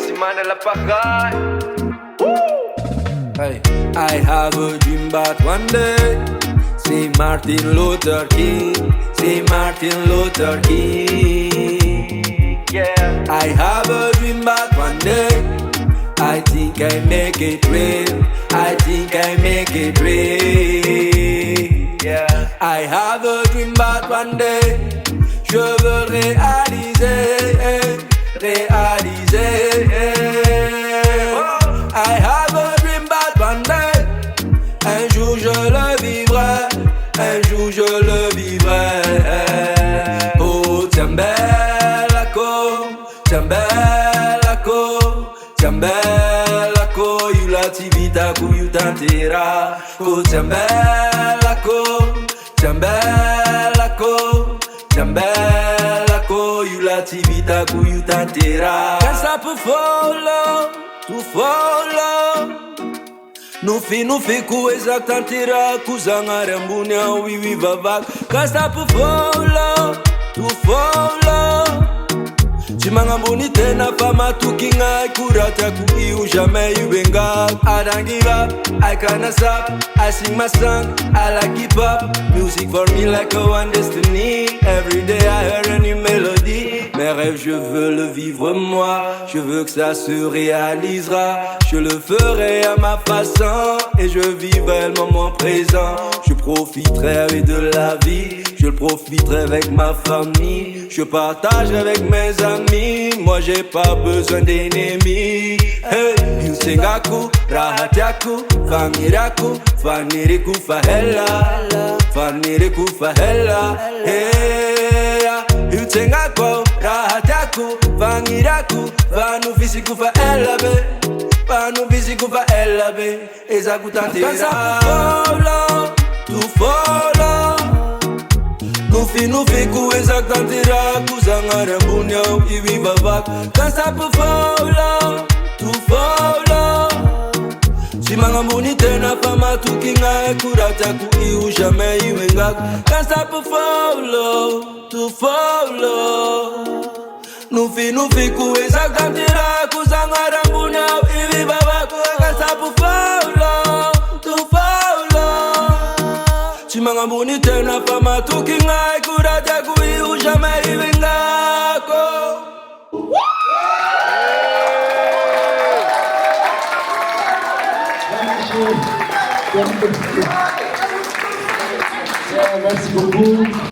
Simane la pagaille. Hey, I have a dream but one day see Martin Luther King, see Martin Luther King. Yeah. I have a dream but one day I think I make it real, I think I make it real. Yeah. I have a dream but one day je veux réaliser, réaliser. I have a dream but one day un jour je le vivrai, un jour je le vivrai. Oh Tiambelako, Tiambelako, Tiambelako, yulativita kuyutantira. Oh Tiambelako, Tiambelako, Tiambelako, yulativita kuyutantira. Can't stop follow, to follow. Nous fi ku exactantira kuzangare mbunya wiwi vavak. Can't stop follow, to follow. Chimanga mbuni tena fama tukinga kurata kuiu jamais yubenga. I don't give up, I cannot stop. I sing my song, I like hip hop. Music for me like a one destiny. Every day I hear a new melody. Mes rêves je veux le vivre moi. Je veux que ça se réalisera. Je le ferai à ma façon et je vivrai le moment présent. Je profiterai de la vie, je le profiterai avec ma famille. Je partagerai avec mes amis, moi j'ai pas besoin d'ennemis. Hey, Yusengaku, Rahatiaku, Fangiraku, Faniriku Fahela, Faniriku Fahela. Hey, Yusengaku, Rahatiaku, Fangiraku, Fanufisiku Fahela, Fanufisiku Fahela, Ezakutantira. Follow, to follow. Nufi ku exactantira kuzangare mbunya iwi vavak. Can't stop follow, to follow. Chimanga mbuni tena fama tukinga kurata kuiu jamais iwengak. Can't stop follow, to follow. Nufi ku exactantira kuzangare mbunya iwi vavak. Can't stop follow, to follow. Chimanga mbuni tena fama tukinga kurata kuiu jamais iwengako. Merci beaucoup.